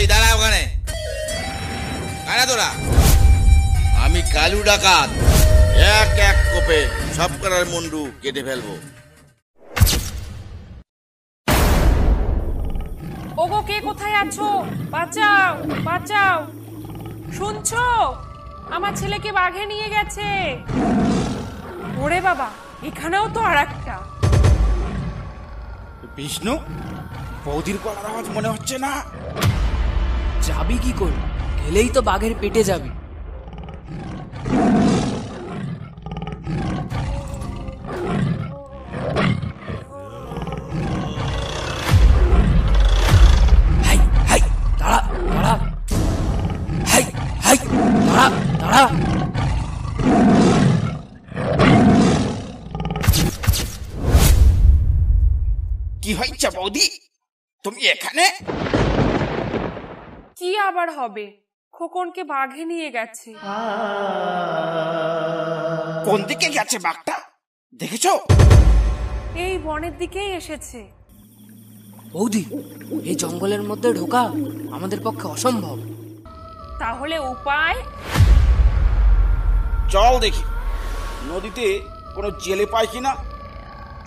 এই দাঁড়া ওখানে, কারা তোরা? আমি কালু ডাকাত, এক এক কোপে সব করার মুন্ডু কেটে ফেলবো। ওগো, কে কোথায় আছো? বাঁচাও, বাঁচাও! শুনছো? আমার ছেলেকে বাঘে নিয়ে গেছে। ওরে বাবা, এখানেও তো আর একটা। বিষ্ণু, বৌদির গলার আওয়াজ মনে হচ্ছে না। যাবি কি করে? গেলেই তো বাঘের পেটে যাবি। হাই হাই, দাঁড়া দাঁড়া, হাই হাই, দাঁড়া দাঁড়া। কি হয়েছে বৌদি, তুমি এখানে? কি আবার হবে, খোকনকে বাঘে নিয়ে গেছে। কোন দিকে গেছে বাঘটা, দেখেছো? এই বনের দিকেই এসেছে। বৌদি, এই জঙ্গলের মধ্যে ঢোকা আমাদের পক্ষে অসম্ভব। তাহলে উপায়? চল দেখি নদীতে কোনো জেলে পাই কিনা,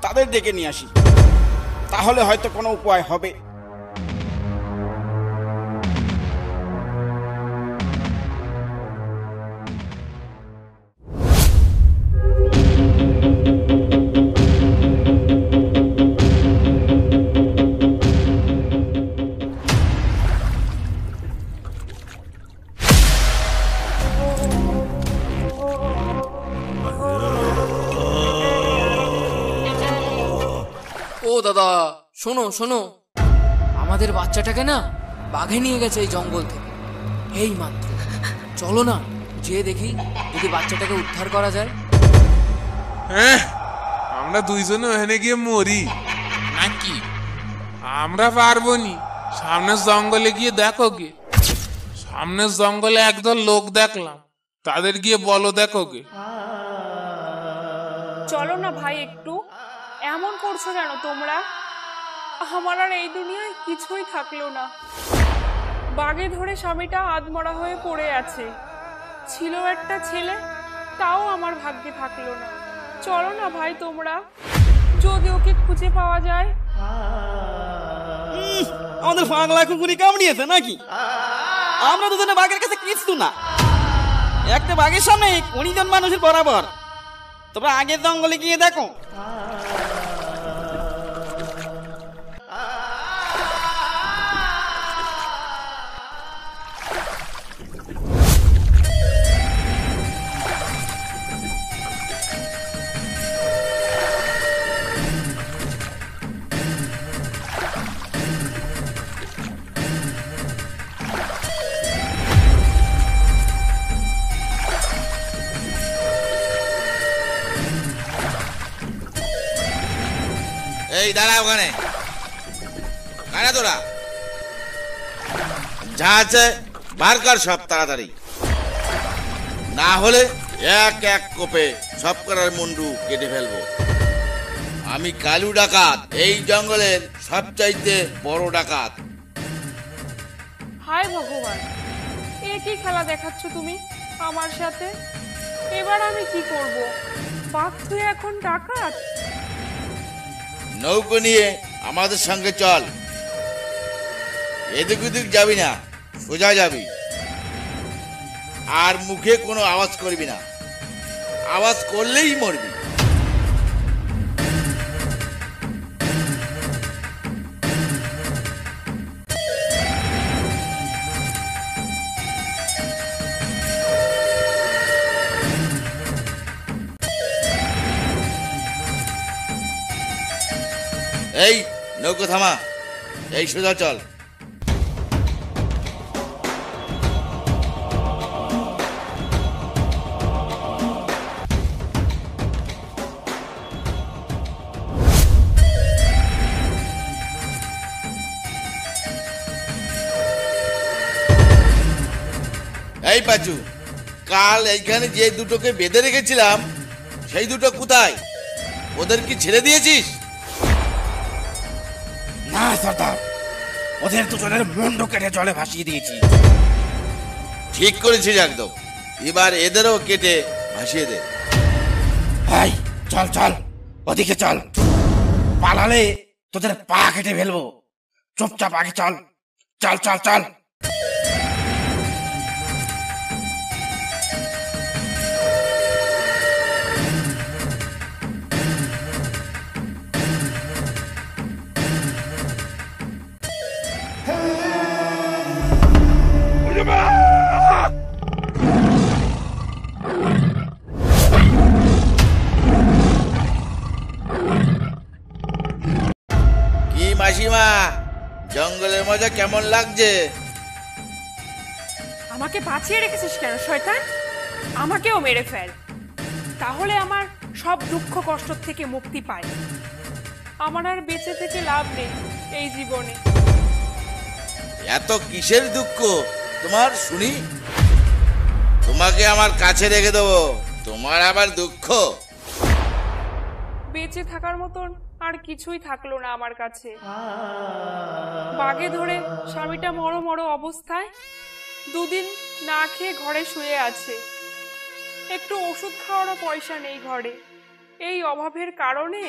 তাদের ডেকে নিয়ে আসি, তাহলে হয়তো কোনো উপায় হবে। ও দাদা, শোনো শোনো, আমাদের বাচ্চাটাকে না বাঘে নিয়ে গেছে এই জঙ্গল থেকে এই মাত্র। চলো না, যে দেখি যদি বাচ্চাটাকে উদ্ধার করা যায়। হ্যাঁ, আমরা দুইজনে ওখানে গিয়ে মরি নাকি? আমরা পারবো নি। সামনের জঙ্গলে গিয়ে দেখো গে, সামনের জঙ্গলে একদল লোক দেখলাম, তাদের গিয়ে বলো দেখো গে। চলো না ভাই, একটু এমন করছো কেন তোমরা? আমার আর এই দুনিয়ায় কিছুই থাকলো না। বাগে ধরে স্বামীটা আধমরা হয়ে পড়ে আছে, ছিল একটা ছেলে, তাও আমার ভাগ্যে থাকলো না। চলো না ভাই তোমরা, যদি ওকে খুঁজে পাওয়া যায়। আমাদের পাগলা কুকুরি কামড়িয়েছে নাকি? আমরা দুজনে বাঘের কাছে কিছু না, একটা বাঘের সামনে 20 জন মানুষের বরাবর। তোমরা আগের জঙ্গলে গিয়ে দেখো। এই দাঁড়া ওখানে, কারা তোরা? যা আছে বার কর সব তাড়াতাড়ি, না হলে এক এক কোপে সব করার মুন্ডু কেটে ফেলবো। আমি কালু ডাকাত, এই জঙ্গলের সবচাইতে বড় ডাকাত। হায় ভগবান, এ কি খেলা দেখাচ্ছ তুমি আমার সাথে? এবার আমি কি করব? বাঘ তুই এখন ডাকাত? নৌকো নিয়ে আমাদের সঙ্গে চল, এদিক ওদিক যাবি না, সোজা যাবি, আর মুখে কোনো আওয়াজ করবি না, আওয়াজ করলেই মরবি। এই নৌকো থামা, এই সোজা চল। এই পাচু, কাল এইখানে যে দুটোকে বেঁধে রেখেছিলাম সেই দুটো কোথায়? ওদের কি ছেড়ে দিয়েছিস? না সর্দার, ওদের দুজনের মুন্ডু কেটে জলে ভাসিয়ে দিয়েছি। ঠিক করেছিস একদম। এবার এদেরও কেটে ভাসিয়ে দে। ভাই চল চল, ওদিকে চল, পালালে তোদের পা কেটে ফেলবো। চুপচাপ আগে চল, চল চল চল। কি মাসিমা, জঙ্গলের মজা কেমন লাগছে? আমাকে বাঁচিয়ে রেখেছিস কেন শয়তান? আমাকেও মেরে ফেল, তাহলে আমার সব দুঃখ কষ্ট থেকে মুক্তি পাই। আমার আর বেঁচে থেকে লাভ নেই এই জীবনে। এত কিসের দুঃখ তোমার শুনি? তোমাকে আমার কাছে রেখে দেবো, তোমার আবার দুঃখ? বেঁচে থাকার মতন আর কিছুই থাকলো না আমার কাছে। বাগে ধরে স্বামীটা মরো মরো অবস্থায় 2 দিন না খেয়ে ঘরে শুয়ে আছে। একটু ওষুধ খাওয়ারও পয়সা নেই ঘরে। এই অভাবের কারণে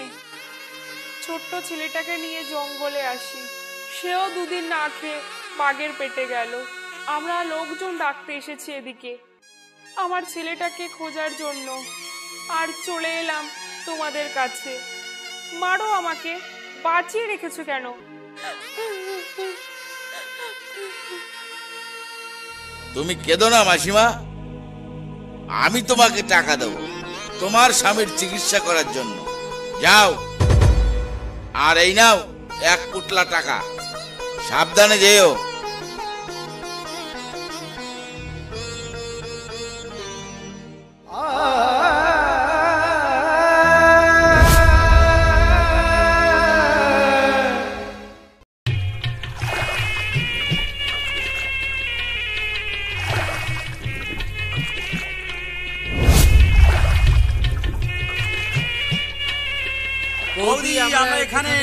ছোট্ট ছেলেটাকে নিয়ে জঙ্গলে আসি। সেও 2 দিন না খেয়ে বাঘের পেটে গেল। আমরা লোকজন ডাকতে এসেছি এদিকে আমার ছেলেটাকে খোঁজার জন্য, আর চলে এলাম তোমাদের কাছে। মারো আমাকে, বাঁচিয়ে রেখেছো কেন? তুমি কেঁদো না মাসিমা, আমি তোমাকে টাকা দেবো তোমার স্বামীর চিকিৎসা করার জন্য। যাও, আর এই নাও 1 পুটলা টাকা, সাবধানে যেও। বৌদি আমরা এখানে,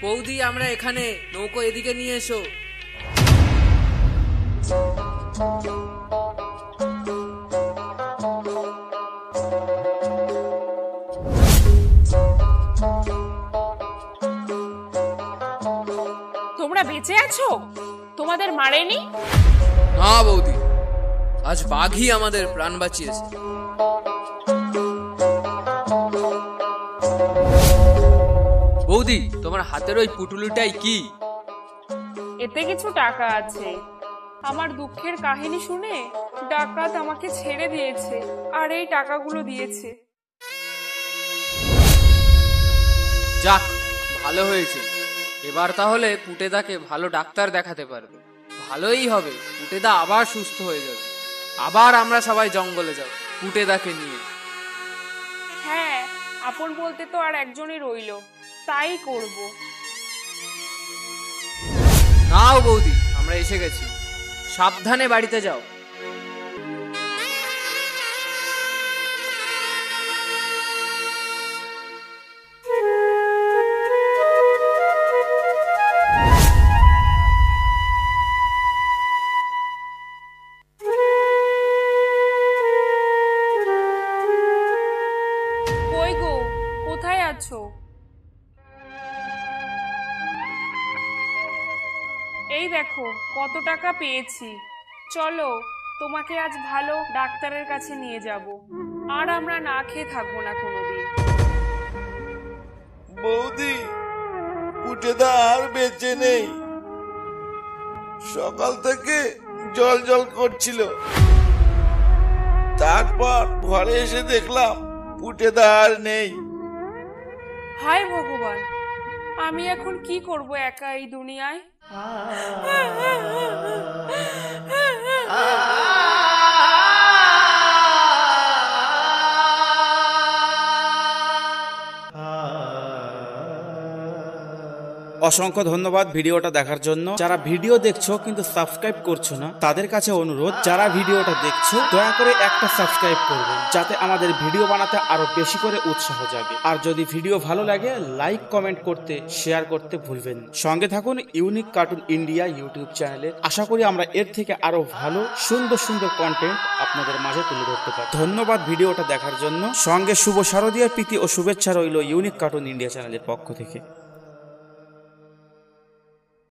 বৌদি আমরা এখানে, নৌকো এদিকে নিয়ে এসো। তোমরা বেঁচে আছো? তোমাদের মারেনি? না বৌদি, আজ বাঘই আমাদের প্রাণ বাঁচিয়েছে। বৌদি, তোমার হাতের ওই পুটুলিটাই কি? এতে কিছু টাকা আছে। আমার দুঃখের কাহিনী শুনে ডাকাত আমাকে ছেড়ে দিয়েছে আর এই টাকাগুলো দিয়েছে। যাক, ভালো হয়েছে। এবার তাহলে পুটেদাকে ভালো ডাক্তার দেখাতে পারবে। ভালোই হবে, পুটেদা আবার সুস্থ হয়ে যাবে। আবার আমরা সবাই জঙ্গলে যাব পুটেদাকে নিয়ে। হ্যাঁ, আপন বলতে তো আর একজনই রইলো, তাই করব। নাও বৌদি, আমরা এসে গেছি। সাবধানে বাড়িতে যাও। কই গো, কোথায় আছো? এই দেখো কত টাকা পেয়েছি। চলো, তোমাকে আজ ভালো ডাক্তারের কাছে নিয়ে যাব, আর আমরা না খেয়ে থাকবো না কোনোদিন। বৌদি, পুটেদা আর বেঁচে নেই। সকাল থেকে জল জল করছিল, তারপর ঘরে এসে দেখলাম পুটেদা আর নেই। হায় ভগবান, আমি এখন কি করব একা এই দুনিয়ায়? অসংখ্য ধন্যবাদ ভিডিওটা দেখার জন্য। যারা ভিডিও দেখছো কিন্তু সাবস্ক্রাইব করছো না, তাদের কাছে অনুরোধ, যারা ভিডিওটা দেখছো দয়া করে একটা সাবস্ক্রাইব করবেন, যাতে আমাদের ভিডিও বানাতে আরো বেশি করে উৎসাহ জাগে। আর যদি ভিডিও ভালো লাগে লাইক কমেন্ট করতে শেয়ার করতে ভুলবেন না। সঙ্গে থাকুন ইউনিক কার্টুন ইন্ডিয়া ইউটিউব চ্যানেলে। আশা করি আমরা এর থেকে আরো ভালো সুন্দর সুন্দর কন্টেন্ট আপনাদের মাঝে তুলে ধরতে পারি। ধন্যবাদ ভিডিওটা দেখার জন্য। সঙ্গে শুভ শারদীয়ার প্রীতি ও শুভেচ্ছা রইল ইউনিক কার্টুন ইন্ডিয়া চ্যানেলের পক্ষ থেকে।